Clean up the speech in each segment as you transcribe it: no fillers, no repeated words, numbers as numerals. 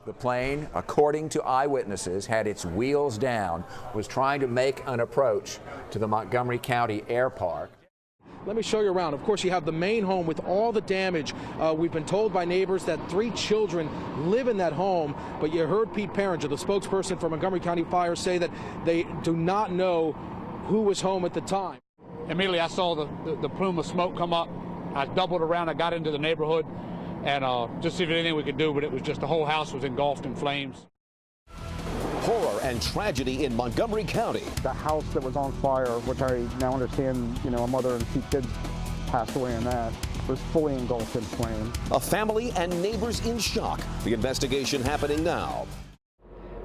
The plane, according to eyewitnesses, had its wheels down, was trying to make an approach to the Montgomery County Air Park. Let me show you around. Of course, you have the main home with all the damage. We've been told by neighbors that 3 children live in that home, but you heard Pete Parringer, the spokesperson for Montgomery County Fire, say that they do not know who was home at the time. Immediately I saw the plume of smoke come up. I doubled around, I got into the neighborhood, and just see if anything we could do, but it was just the whole house was engulfed in flames. Horror and tragedy in Montgomery County. The house that was on fire, which I now understand, a mother and 2 kids passed away in that, was fully engulfed in flame. A family and neighbors in shock. The investigation happening now.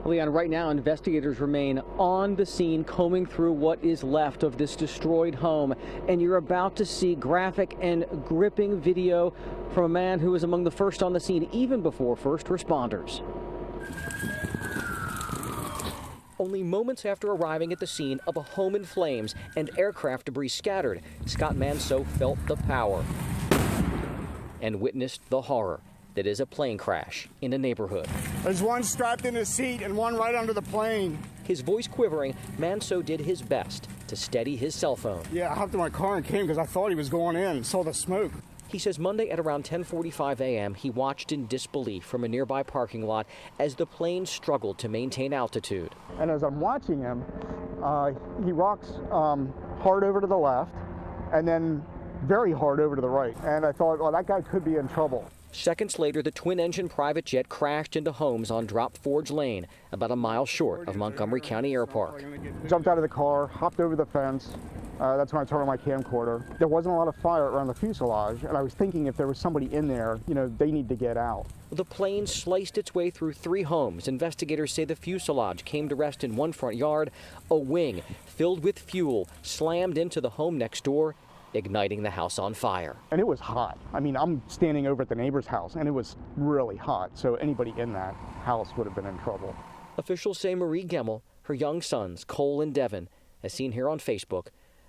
Leon, right now investigators remain on the scene combing through what is left of this destroyed home, and you're about to see graphic and gripping video from a man who was among the first on the scene even before first responders. Only moments after arriving at the scene of a home in flames and aircraft debris scattered, Scott Manso felt the power and witnessed the horror that is a plane crash in a neighborhood. There's one strapped in a seat and one right under the plane. His voice quivering, Manso did his best to steady his cell phone. Yeah, I hopped in my car and came because I thought he was going in and saw the smoke. He says Monday at around 10:45 a.m. he watched in disbelief from a nearby parking lot as the plane struggled to maintain altitude. And as I'm watching him, he rocks hard over to the left and then very hard over to the right. And I thought, well, that guy could be in trouble. Seconds later, the twin-engine private jet crashed into homes on Drop Forge Lane, about a mile short of Montgomery County Air Park. Jumped out of the car, hopped over the fence. That's when I turned on my camcorder. There wasn't a lot of fire around the fuselage, and I was thinking if there was somebody in there, they need to get out. The plane sliced its way through 3 homes. Investigators say the fuselage came to rest in one front yard. A wing filled with fuel slammed into the home next door, igniting the house on fire. And it was hot. I mean, I'm standing over at the neighbor's house, and it was really hot, so anybody in that house would have been in trouble. Officials say Marie Gemmel, her young sons, Cole and Devin, as seen here on Facebook,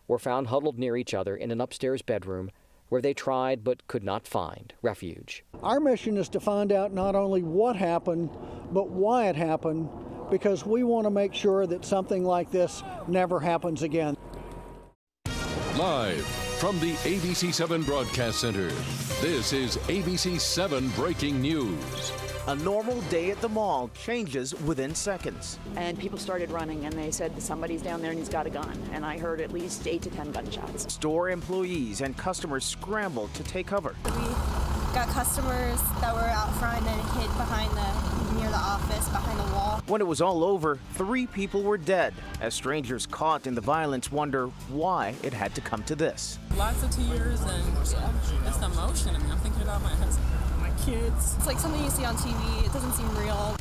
were found huddled near each other in an upstairs bedroom where they tried but could not find refuge. Our mission is to find out not only what happened, but why it happened, because we want to make sure that something like this never happens again. Live from the ABC 7 Broadcast Center, this is ABC 7 Breaking News. A normal day at the mall changes within seconds. And people started running, and they said somebody's down there and he's got a gun. And I heard at least 8 to 10 gunshots. Store employees and customers scrambled to take cover. We got customers that were out front and hid near the office, behind the wall. When it was all over, 3 people were dead, as strangers caught in the violence wonder why it had to come to this. Lots of tears and it's emotion. I mean, I'm thinking about my husband, my kids. It's like something you see on TV. It doesn't seem real.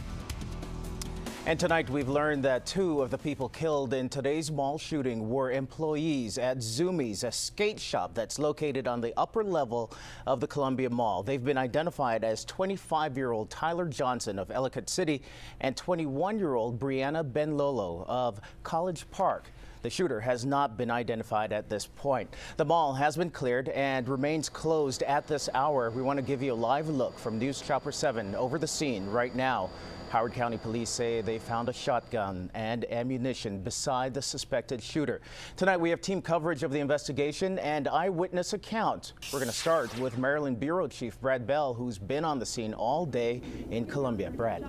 And tonight we've learned that 2 of the people killed in today's mall shooting were employees at Zoomies, a skate shop that's located on the upper level of the Columbia Mall. They've been identified as 25-year-old Tyler Johnson of Ellicott City and 21-year-old Brianna Benlolo of College Park. The shooter has not been identified at this point. The mall has been cleared and remains closed at this hour. We want to give you a live look from News Chopper 7 over the scene right now. Howard County Police say they found a shotgun and ammunition beside the suspected shooter. Tonight we have team coverage of the investigation and eyewitness account. We're going to start with Maryland Bureau Chief Brad Bell, who's been on the scene all day in Columbia. Brad.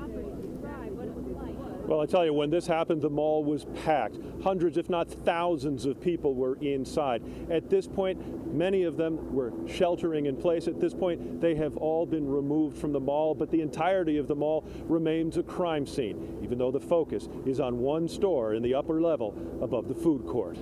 Well, I tell you, when this happened, the mall was packed. Hundreds, if not thousands of people were inside. At this point, many of them were sheltering in place. At this point, they have all been removed from the mall, but the entirety of the mall remains a crime scene, even though the focus is on one store in the upper level above the food court.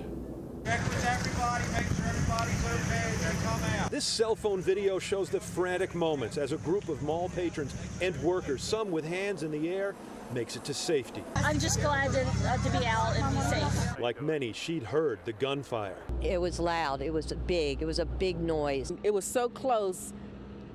Check with everybody, make sure everybody's okay as they come out. This cell phone video shows the frantic moments as a group of mall patrons and workers, some with hands in the air, makes it to safety. I'm just glad to be out and be safe. Like many, she'd heard the gunfire. It was loud. It was big. It was a big noise. It was so close.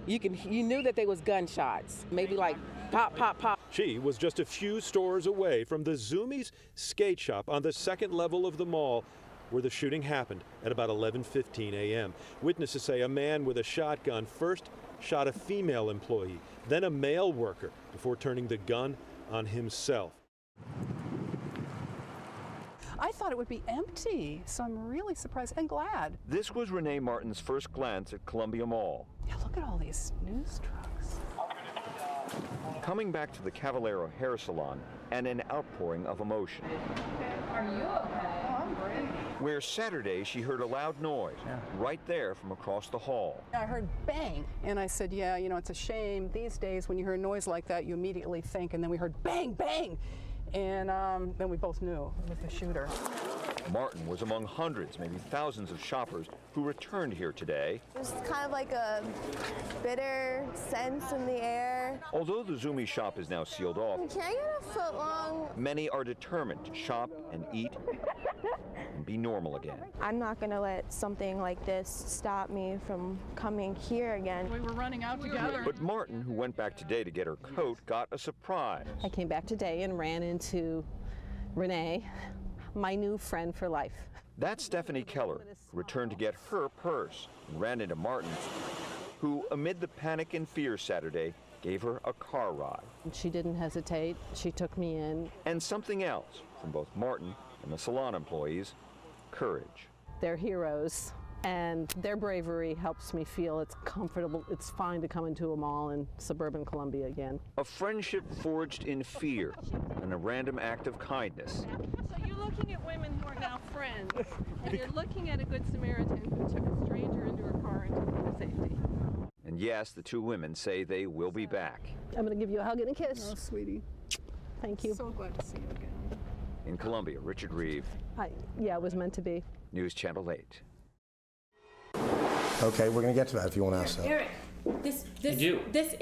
You knew that they was gunshots. Maybe like pop, pop, pop. She was just a few stores away from the Zoomies skate shop on the second level of the mall, where the shooting happened at about 11:15 a.m. Witnesses say a man with a shotgun first shot a female employee, then a male worker, before turning the gun on himself. I thought it would be empty, so I'm really surprised and glad. This was Renee Martin's first glance at Columbia Mall. Yeah, look at all these news trucks. Coming back to the Cavallero hair salon and an outpouring of emotion. Are you okay? Oh, I'm great. Where Saturday she heard a loud noise right there from across the hall. I heard bang, and I said, yeah, you know, it's a shame. These days when you hear a noise like that, you immediately think, and then we heard bang, bang. And then we both knew it was the shooter. Martin was among hundreds, maybe thousands of shoppers who returned here today. There's kind of like a bitter sense in the air. Although the Zumi shop is now sealed off, Can I get a foot long? many are determined to shop and eat and be normal again. I'm not going to let something like this stop me from coming here again. We were running out together. But Martin, who went back today to get her coat, got a surprise. I came back today and ran into Renee, my new friend for life. That's Stephanie Keller, who returned to get her purse and ran into Martin, who, amid the panic and fear Saturday, gave her a car ride. She didn't hesitate. She took me in. And something else from both Martin and the salon employees, courage. They're heroes, and their bravery helps me feel it's comfortable. It's fine to come into a mall in suburban Columbia again. A friendship forged in fear and a random act of kindness. So you're looking at women who are now friends, and you're looking at a good Samaritan who took a stranger into her car and took her to safety. And yes, the two women say they will be back. I'm going to give you a hug and a kiss. Oh, sweetie. Thank you. So glad to see you again. In Columbia, Richard Reeve, Yeah, it was meant to be. News Channel 8. Okay, we're going to get to that if you want to ask that. Eric, this interview is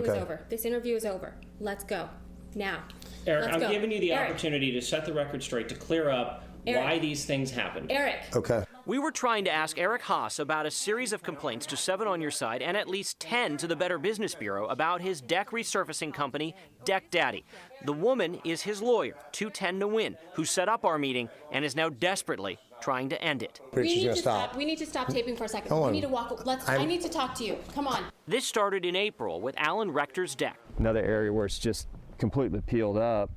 over. This interview is over. Let's go. Now. Eric, I'm giving you the opportunity to set the record straight, to clear up why these things happened. Eric. Okay. We were trying to ask Eric Haas about a series of complaints to 7 on Your Side and at least 10 to the Better Business Bureau about his deck resurfacing company, Deck Daddy. The woman is his lawyer, 210 to Win, who set up our meeting and is now desperately trying to end it. We need to stop taping for a second. We need to walk. I need to talk to you. Come on. This started in April with Alan Rector's deck. Another area where it's just completely peeled up.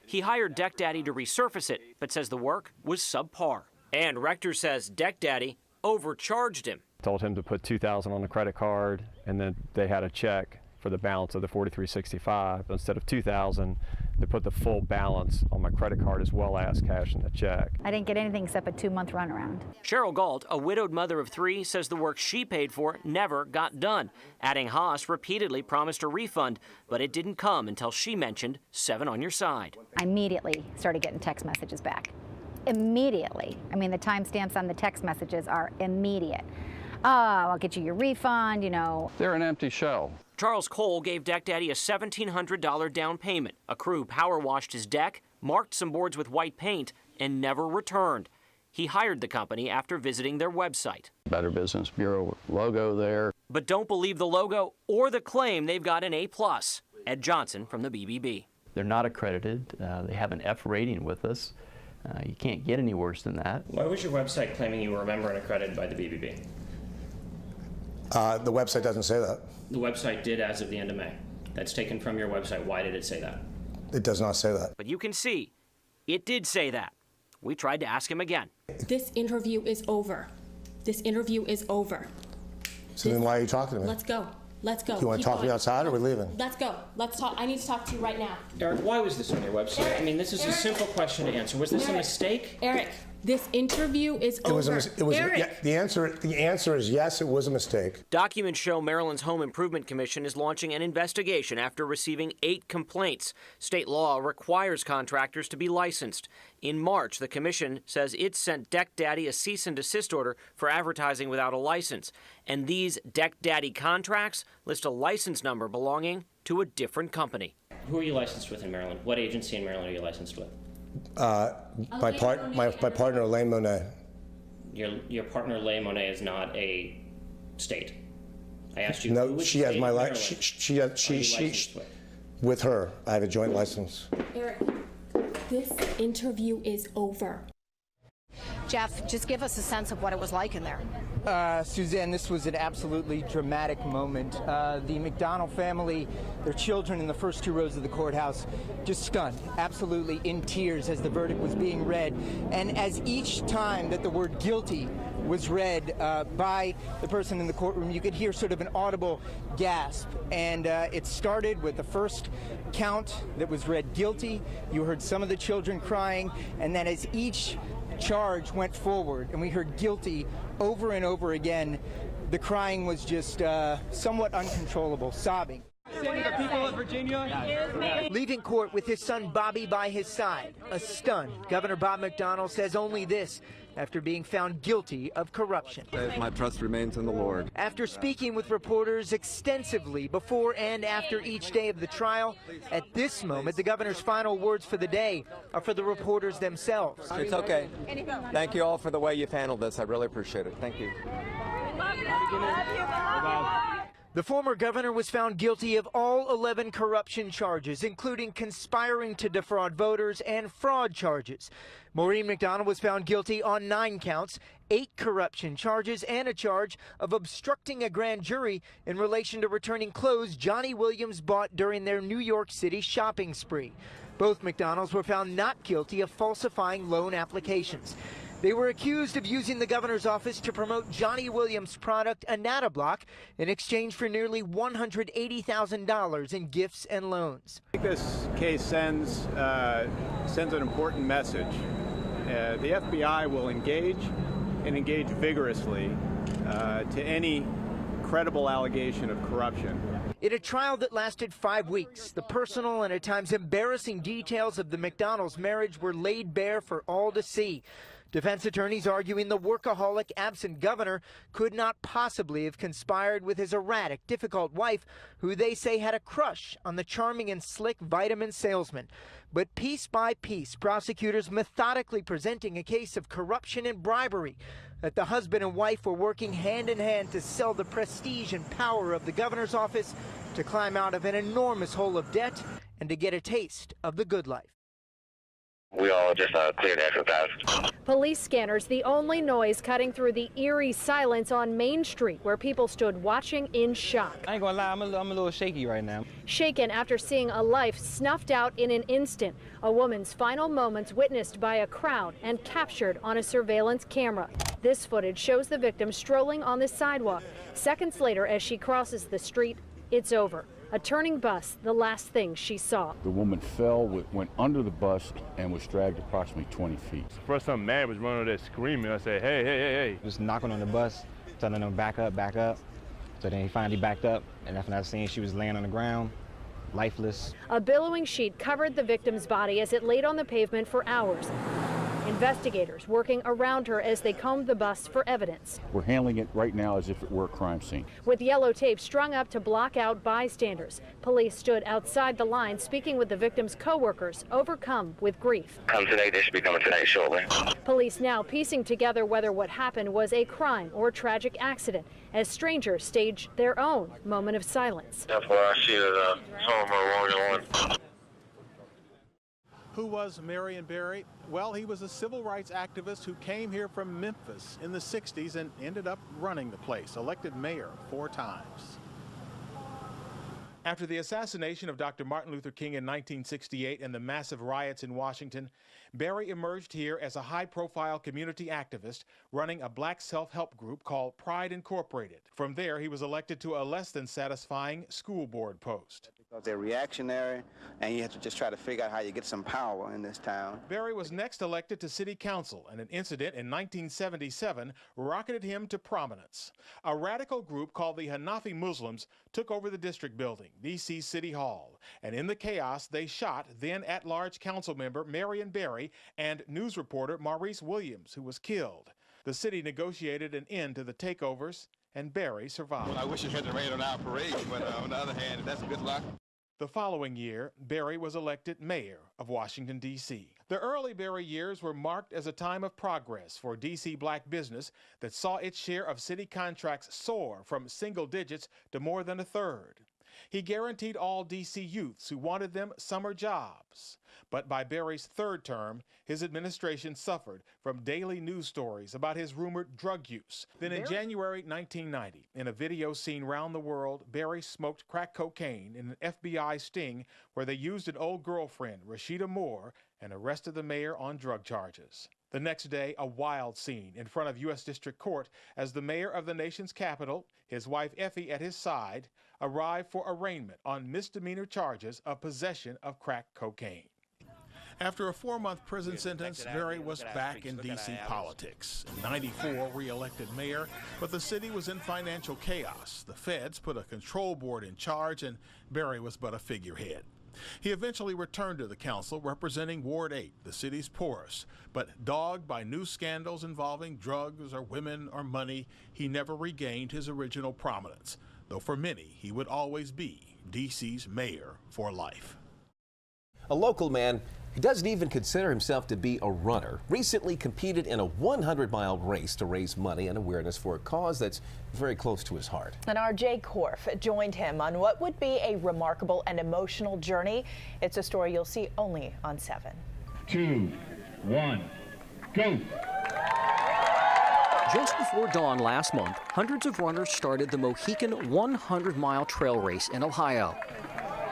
He hired Deck Daddy to resurface it, but says the work was subpar. And Rector says Deck Daddy overcharged him. Told him to put $2,000 on the credit card, and then they had a check for the balance of the $4,365. Instead of $2,000, they put the full balance on my credit card as well as cash in the check. I didn't get anything except a 2-month runaround. Cheryl Galt, a widowed mother of 3, says the work she paid for never got done. Adding Haas repeatedly promised a refund, but it didn't come until she mentioned 7 on Your Side. I immediately started getting text messages back. Immediately. I mean, the timestamps on the text messages are immediate. Oh, I'll get you your refund, you know. They're an empty shell. Charles Cole gave Deck Daddy a $1,700 down payment. A crew power washed his deck, marked some boards with white paint, and never returned. He hired the company after visiting their website. Better Business Bureau logo there. But don't believe the logo or the claim they've got an A+. Ed Johnson from the BBB. They're not accredited. They have an F rating with us. You can't get any worse than that. Why was your website claiming you were a member and accredited by the BBB? The website doesn't say that. The website did as of the end of May. That's taken from your website. Why did it say that? It does not say that. But you can see, it did say that. We tried to ask him again. This interview is over. This interview is over. So then why are you talking to me? Let's go. Let's go. Do you want to talk to me outside or are we leaving? Let's go. Let's talk. I need to talk to you right now. Eric, why was this on your website? Eric, I mean, this is a simple question to answer. Was this a mistake? Eric, this interview is over. Eric. The answer is yes, it was a mistake. Documents show Maryland's Home Improvement Commission is launching an investigation after receiving 8 complaints. State law requires contractors to be licensed. In March, the commission says it sent Deck Daddy a cease and desist order for advertising without a license. And these Deck Daddy contracts list a license number belonging to a different company. Who are you licensed with in Maryland? What agency in Maryland are you licensed with? My partner, Elaine Monet. Your partner, Leigh Monet, is not a state. I asked you. No, she has my license. She with her. I have a joint license. Eric, this interview is over. Jeff, just give us a sense of what it was like in there. Suzanne, this was an absolutely dramatic moment. The McDonald family, their children in the first two rows of the courthouse, just stunned, absolutely in tears as the verdict was being read. And as each time that the word guilty was read by the person in the courtroom, you could hear sort of an audible gasp. And it started with the first count that was read guilty. You heard some of the children crying, and then as each charge went forward and we heard guilty over and over again, the crying was just somewhat uncontrollable, sobbing. The people of Virginia. Leaving court with his son Bobby by his side, a stunned Governor Bob McDonnell says only this after being found guilty of corruption. My trust remains in the Lord. After speaking with reporters extensively before and after each day of the trial, at this moment, the governor's final words for the day are for the reporters themselves. It's okay. Thank you all for the way you've handled this. I really appreciate it. Thank you. The former governor was found guilty of all 11 corruption charges, including conspiring to defraud voters and fraud charges. Maureen McDonald was found guilty on 9 counts, 8 corruption charges, and a charge of obstructing a grand jury in relation to returning clothes Johnny Williams bought during their New York City shopping spree. Both McDonalds were found not guilty of falsifying loan applications. They were accused of using the governor's office to promote Johnny Williams' product, Anatoblock, in exchange for nearly $180,000 in gifts and loans. I think this case sends an important message. The FBI will engage vigorously to any credible allegation of corruption. In a trial that lasted 5 weeks, the personal and at times embarrassing details of the McDonald's marriage were laid bare for all to see. Defense attorneys arguing the workaholic absent governor could not possibly have conspired with his erratic, difficult wife, who they say had a crush on the charming and slick vitamin salesman. But piece by piece, prosecutors methodically presenting a case of corruption and bribery, that the husband and wife were working hand in hand to sell the prestige and power of the governor's office, to climb out of an enormous hole of debt, and to get a taste of the good life. We all just cleared exercise. Police scanners, the only noise cutting through the eerie silence on Main Street, where people stood watching in shock. I ain't gonna lie, I'm a little shaky right now. Shaken after seeing a life snuffed out in an instant. A woman's final moments witnessed by a crowd and captured on a surveillance camera. This footage shows the victim strolling on the sidewalk. Seconds later, as she crosses the street, it's over. A turning bus, the last thing she saw. The woman fell, went under the bus, and was dragged approximately 20 feet. First time mad was running over there screaming. I said, hey, hey, hey, hey. Just knocking on the bus, telling them back up, back up. So then he finally backed up, and after I seen she was laying on the ground, lifeless. A billowing sheet covered the victim's body as it laid on the pavement for hours. Investigators working around her as they combed the bus for evidence. We're handling it right now as if it were a crime scene. With yellow tape strung up to block out bystanders, police stood outside the line speaking with the victim's co-workers, overcome with grief. Come today, they should be coming tonight shortly. Police now piecing together whether what happened was a crime or tragic accident, as strangers stage their own moment of silence. That's what I see at home on. Who was Marion Barry? Well, he was a civil rights activist who came here from Memphis in the 60s and ended up running the place, elected mayor 4 times. After the assassination of Dr. Martin Luther King in 1968 and the massive riots in Washington, Barry emerged here as a high-profile community activist running a black self-help group called Pride Incorporated. From there, he was elected to a less than satisfying school board post. Because they're reactionary, and you have to just try to figure out how you get some power in this town. Barry was next elected to city council, and an incident in 1977 rocketed him to prominence. A radical group called the Hanafi Muslims took over the district building, D.C. City Hall, and in the chaos, they shot then at-large council member Marion Barry and news reporter Maurice Williams, who was killed. The city negotiated an end to the takeovers, and Barry survived. Well, I wish it hadn't rained on our parade, but on the other hand, that's a good luck. The following year, Barry was elected mayor of Washington, D.C. The early Barry years were marked as a time of progress for D.C. black business that saw its share of city contracts soar from single digits to more than a third. He guaranteed all D.C. youths who wanted them summer jobs. But by Barry's third term, his administration suffered from daily news stories about his rumored drug use. Then in January 1990, in a video seen round the world, Barry smoked crack cocaine in an FBI sting where they used an old girlfriend, Rashida Moore, and arrested the mayor on drug charges. The next day, a wild scene in front of U.S. District Court as the mayor of the nation's capital, his wife Effie at his side, arrived for arraignment on misdemeanor charges of possession of crack cocaine. After a 4-month prison sentence, Barry was back in D.C. politics. In '94, re-elected mayor, but the city was in financial chaos. The feds put a control board in charge, and Barry was but a figurehead. He eventually returned to the council representing Ward 8, the city's poorest, but dogged by new scandals involving drugs or women or money, he never regained his original prominence, though for many he would always be D.C.'s mayor for life. A local man who doesn't even consider himself to be a runner recently competed in a 100-mile race to raise money and awareness for a cause that's very close to his heart. And our Jay Korf joined him on what would be a remarkable and emotional journey. It's a story you'll see only on 7. 2, 1, go! Just before dawn last month, hundreds of runners started the Mohican 100-mile trail race in Ohio.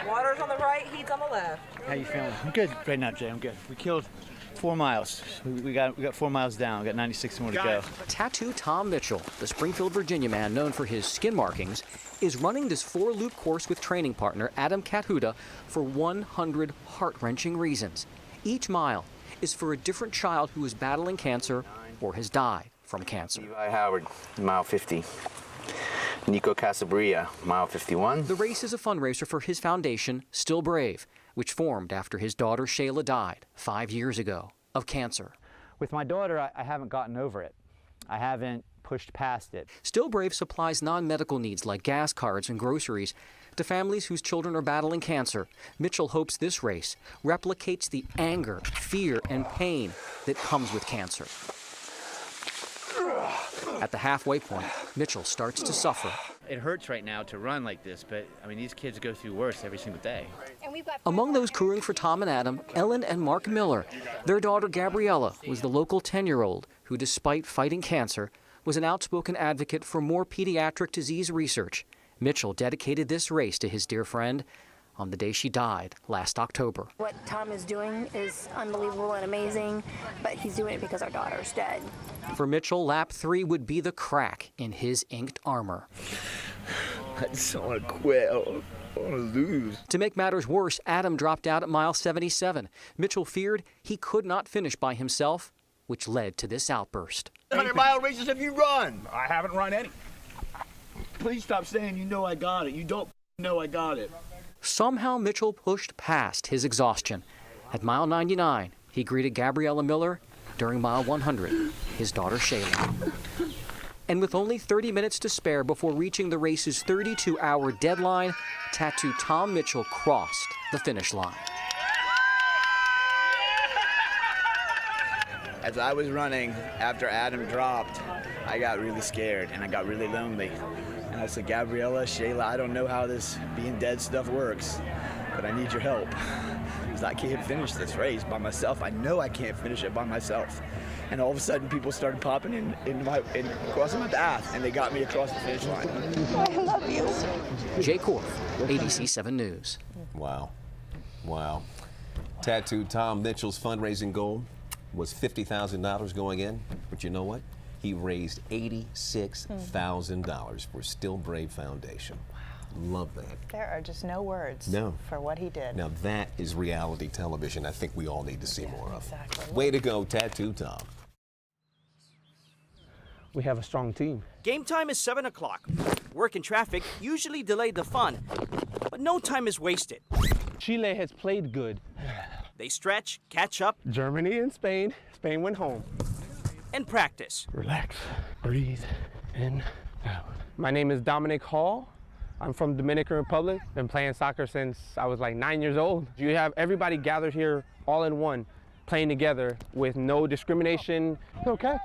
Water's on the right, heat's on the left. How you feeling? I'm good right now, Jay. I'm good. We killed 4 miles. We got 4 miles down. We got 96 more to go. Tattoo Tom Mitchell, the Springfield, Virginia man known for his skin markings, is running this 4-loop course with training partner Adam Kathuda for 100 heart-wrenching reasons. Each mile is for a different child who is battling cancer or has died from cancer. Levi Howard, mile 50. Nico Casabria, mile 51. The race is a fundraiser for his foundation, Still Brave, which formed after his daughter Shayla died 5 years ago of cancer. With my daughter, I haven't gotten over it. I haven't pushed past it. Still Brave supplies non-medical needs like gas cards and groceries to families whose children are battling cancer. Mitchell hopes this race replicates the anger, fear, and pain that comes with cancer. At the halfway point, Mitchell starts to suffer. It hurts right now to run like this, but I mean, these kids go through worse every single day. Among those crewing for Tom and Adam, Ellen and Mark Miller. Their daughter Gabriella was the local 10-year-old who, despite fighting cancer, was an outspoken advocate for more pediatric disease research. Mitchell dedicated this race to his dear friend on the day she died last October. What Tom is doing is unbelievable and amazing, but he's doing it because our daughter's dead. For Mitchell, lap 3 would be the crack in his inked armor. I just want to quit. I want to lose. To make matters worse, Adam dropped out at mile 77. Mitchell feared he could not finish by himself, which led to this outburst. 100-mile races have you run? I haven't run any. Please stop saying you know I got it. You don't know I got it. Somehow Mitchell pushed past his exhaustion. At mile 99, he greeted Gabriella Miller during mile 100, his daughter Shayla. And with only 30 minutes to spare before reaching the race's 32-hour deadline, Tattoo Tom Mitchell crossed the finish line. As I was running after Adam dropped, I got really scared and I got really lonely. And I said, Gabriella, Shayla, I don't know how this being dead stuff works, but I need your help. Because I can't finish this race by myself. I know I can't finish it by myself. And all of a sudden, people started popping in crossing my path, and they got me across the finish line. I love you. Jay Korf, ABC 7 News. Wow. Wow. Tattoo Tom Mitchell's fundraising goal was $50,000 going in, but you know what? He raised $86,000 for Still Brave Foundation. Wow. Love that. There are just no words for what he did. Now that is reality television I think we all need to see more of. Exactly. Way to go, Tattoo Tom. We have a strong team. Game time is 7 o'clock. Work and traffic usually delay the fun, but no time is wasted. Chile has played good. They stretch, catch up, Germany and Spain. Spain went home. and practice. Relax, breathe in, out. My name is Dominic Hall. I'm from Dominican Republic. Been playing soccer since I was like 9 years old. You have everybody gathered here all in one, playing together with no discrimination. You okay?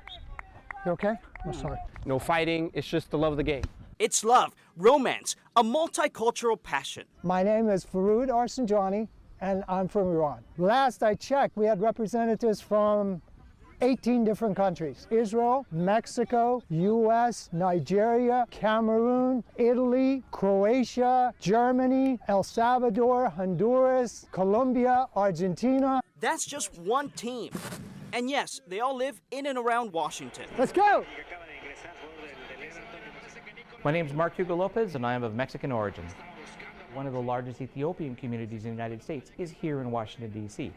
You okay? I'm sorry. No fighting, it's just the love of the game. It's love, romance, a multicultural passion. My name is Faroud Arsanjani, and I'm from Iran. Last I checked, we had representatives from 18 different countries: Israel, Mexico, US, Nigeria, Cameroon, Italy, Croatia, Germany, El Salvador, Honduras, Colombia, Argentina. That's just one team. And yes, they all live in and around Washington. Let's go! My name is Mark Hugo Lopez, and I am of Mexican origin. One of the largest Ethiopian communities in the United States is here in Washington, D.C.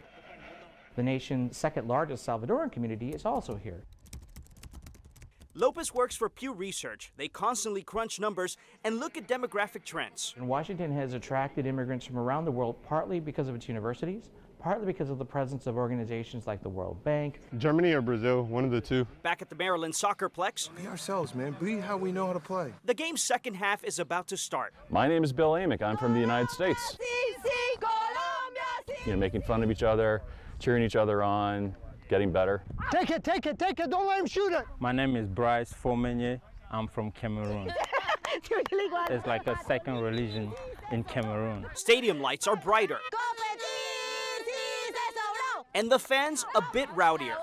The nation's second largest Salvadoran community is also here. Lopez works for Pew Research. They constantly crunch numbers and look at demographic trends. And Washington has attracted immigrants from around the world, partly because of its universities, partly because of the presence of organizations like the World Bank. Germany or Brazil, one of the two. Back at the Maryland Soccerplex, be ourselves, man. Be how we know how to play. The game's second half is about to start. My name is Bill Amick. I'm from the United States. Making fun of each other, cheering each other on, getting better. Take it, take it, take it, don't let him shoot it! My name is Bryce Fomenye. I'm from Cameroon. It's like a second religion in Cameroon. Stadium lights are brighter. And the fans a bit rowdier.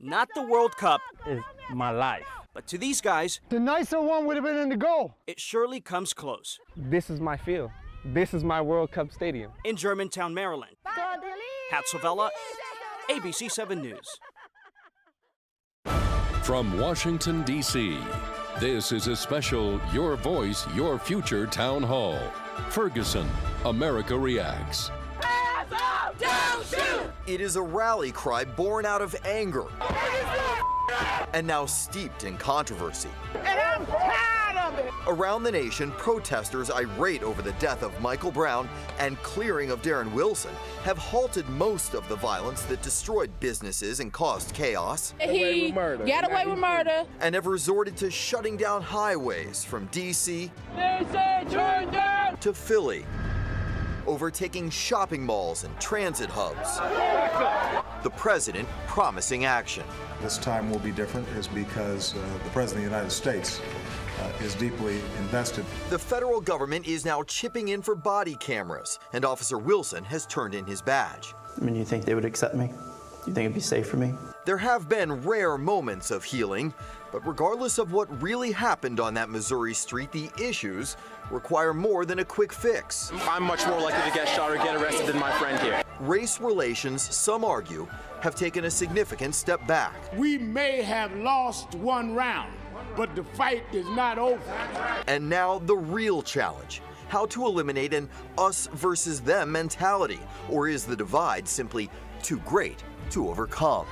Not the World Cup. It's my life. But to these guys, the nicer one would have been in the goal. It surely comes close. This is my field. This is my World Cup stadium. In Germantown, Maryland. Hatsovella, ABC 7 News. From Washington, D.C., this is a special Your Voice, Your Future Town Hall. Ferguson, America Reacts. It is a rally cry born out of anger and now steeped in controversy. And I'm tired of it! Around the nation, protesters irate over the death of Michael Brown and clearing of Darren Wilson have halted most of the violence that destroyed businesses and caused chaos. He got away with murder. And have resorted to shutting down highways from D.C. to Philly, overtaking shopping malls and transit hubs. The president promising action. This time will be different is because the President of the United States is deeply invested. The federal government is now chipping in for body cameras, and Officer Wilson has turned in his badge. I mean, you think they would accept me? You think it'd be safe for me? There have been rare moments of healing, but regardless of what really happened on that Missouri street, the issues require more than a quick fix. I'm much more likely to get shot or get arrested than my friend here. Race relations, some argue, have taken a significant step back. We may have lost one round, but the fight is not over. And now the real challenge, how to eliminate an us versus them mentality, or is the divide simply too great to overcome?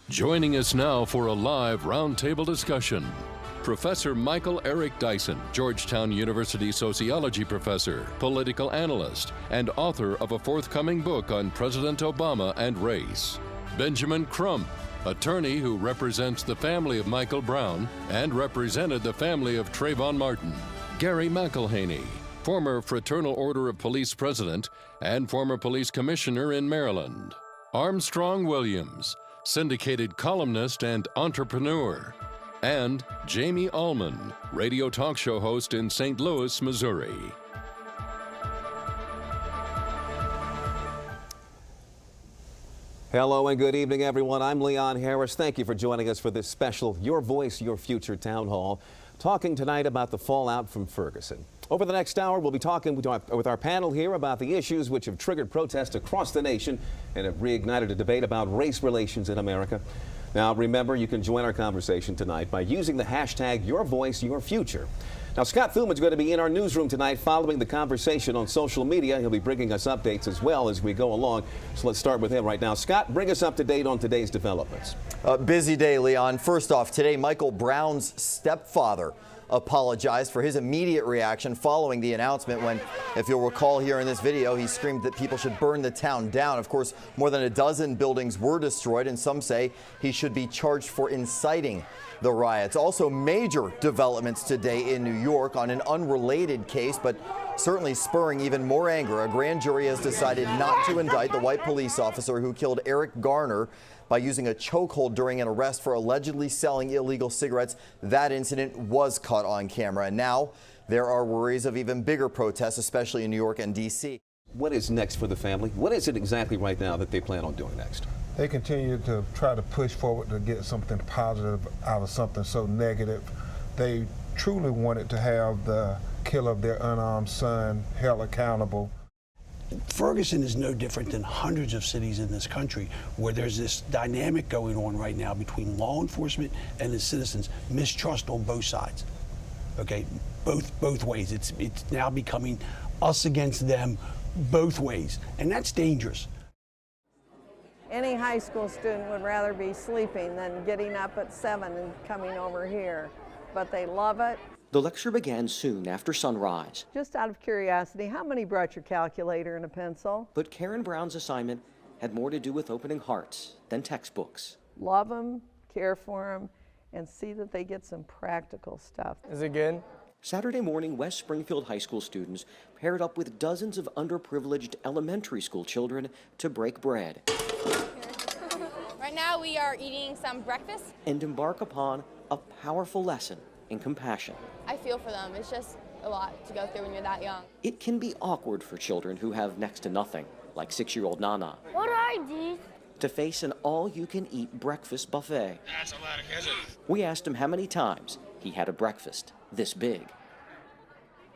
Joining us now for a live roundtable discussion, Professor Michael Eric Dyson, Georgetown University sociology professor, political analyst, and author of a forthcoming book on President Obama and race. Benjamin CRUMP, attorney who represents the family of Michael Brown and represented the family of Trayvon Martin. Gary McElhaney, former Fraternal Order of Police president and former police commissioner in Maryland. Armstrong Williams, syndicated columnist and entrepreneur. And Jamie Allman, radio talk show host in St. Louis, Missouri. Hello and good evening, everyone. I'm Leon Harris. Thank you for joining us for this special Your Voice, Your Future Town Hall, talking tonight about the fallout from Ferguson. Over the next hour, we'll be talking with our panel here about the issues which have triggered protests across the nation and have reignited a debate about race relations in America. Now, remember, you can join our conversation tonight by using the hashtag #YourVoiceYourFuture. Now, Scott Thuman's going to be in our newsroom tonight following the conversation on social media. He'll be bringing us updates as well as we go along. So let's start with him right now. Scott, bring us up to date on today's developments. Busy day, Leon. First off, today, Michael Brown's stepfather apologized for his immediate reaction following the announcement when, if you'll recall here in this video, he screamed that people should burn the town down. Of course, more than a dozen buildings were destroyed, and some say he should be charged for inciting the riots. Also, major developments today in New York on an unrelated case, but certainly spurring even more anger. A grand jury has decided not to indict the white police officer who killed Eric Garner by using a chokehold during an arrest for allegedly selling illegal cigarettes. That incident was caught on camera. And now there are worries of even bigger protests, especially in New York and D.C. What is next for the family? What is it exactly right now that they plan on doing next? They continue to try to push forward to get something positive out of something so negative. They truly wanted to have the killer of their unarmed son held accountable. Ferguson is no different than hundreds of cities in this country where there's this dynamic going on right now between law enforcement and the citizens, mistrust on both sides. Okay, both ways. It's now becoming us against them both ways, and that's dangerous. Any high school student would rather be sleeping than getting up at 7 and coming over here, but they love it. The lecture began soon after sunrise. Just out of curiosity, how many brought your calculator and a pencil? But Karen Brown's assignment had more to do with opening hearts than textbooks. Love them, care for them, and see that they get some practical stuff. Is it good? Saturday morning, West Springfield High School students paired up with dozens of underprivileged elementary school children to break bread. Right now we are eating some breakfast. And embark upon a powerful lesson in compassion. I feel for them. It's just a lot to go through when you're that young. It can be awkward for children who have next to nothing, like 6-year-old Nana, What are these? to face an all-you-can-eat breakfast buffet. That's a lot of ketchup. We asked him how many times he had a breakfast this big.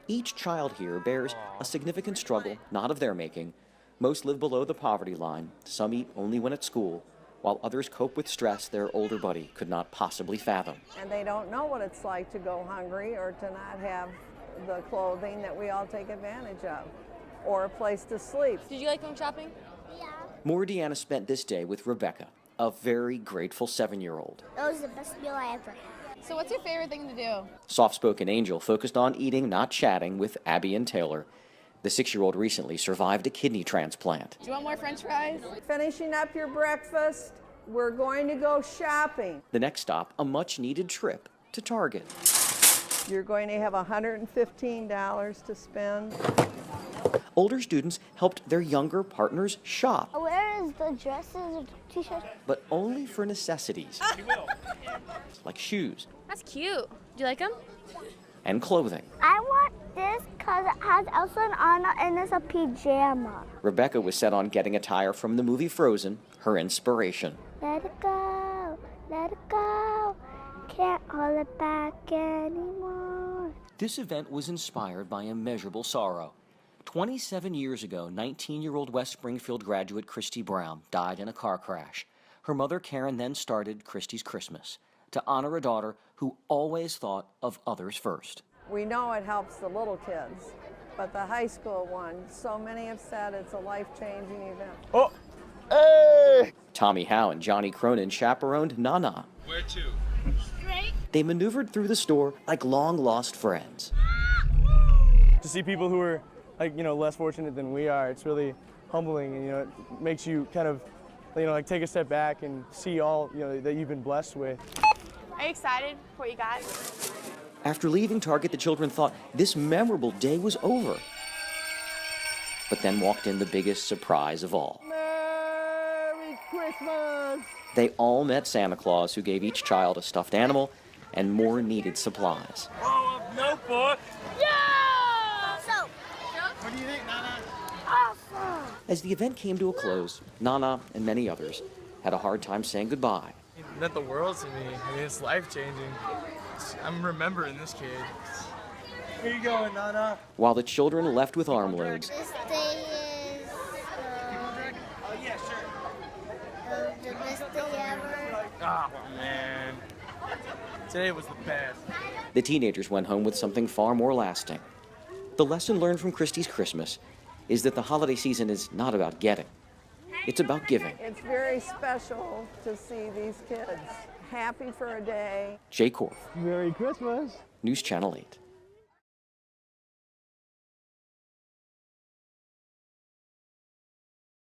Each child here bears a significant struggle, not of their making. Most live below the poverty line. Some eat only when at school, while others cope with stress their older buddy could not possibly fathom. And they don't know what it's like to go hungry or to not have the clothing that we all take advantage of, or a place to sleep. Did you like going shopping? Maura Deanna spent this day with Rebecca, a very grateful 7-year-old. That was the best meal I ever had. So what's your favorite thing to do? Soft-spoken Angel focused on eating, not chatting, with Abby and Taylor. The 6-year-old recently survived a kidney transplant. Do you want more French fries? Finishing up your breakfast, we're going to go shopping. The next stop, a much-needed trip to Target. You're going to have $115 to spend. Older students helped their younger partners shop, Where is the dresses or t-shirts? but only for necessities, like shoes That's cute. Do you like them? and clothing. I want this because it has Elsa and Anna and it's a pajama. Rebecca was set on getting attire from the movie Frozen, her inspiration. Let it go, can't hold it back anymore. This event was inspired by immeasurable sorrow. 27 years ago, 19-year-old West Springfield graduate Christy Brown died in a car crash. Her mother, Karen, then started Christy's Christmas to honor a daughter who always thought of others first. We know it helps the little kids, but the high school one, so many have said it's a life-changing event. Oh, hey! Tommy Howe and Johnny Cronin chaperoned Nana. Where to? Straight. They maneuvered through the store like long-lost friends. To see people who are, less fortunate than we are, it's really humbling, and, it makes you kind of, take a step back and see all, that you've been blessed with. Are you excited for what you got? After leaving Target, the children thought this memorable day was over. But then walked in the biggest surprise of all. Merry Christmas! They all met Santa Claus, who gave each child a stuffed animal and more needed supplies. Oh, a notebook. Yeah! So, What do you think, Nana? awesome. As the event came to a close, Nana and many others had a hard time saying goodbye. It meant the world to me. It's life-changing. I'm remembering this kid. Where you going, Nana? While the children left with armloads, This day is Oh, yeah, sure. the best day ever. Oh, man. Today was the best. the teenagers went home with something far more lasting. The lesson learned from Christie's Christmas is that the holiday season is not about getting. It's about giving. It's very special to see these kids happy for a day. Jay Korf, Merry Christmas. News Channel 8.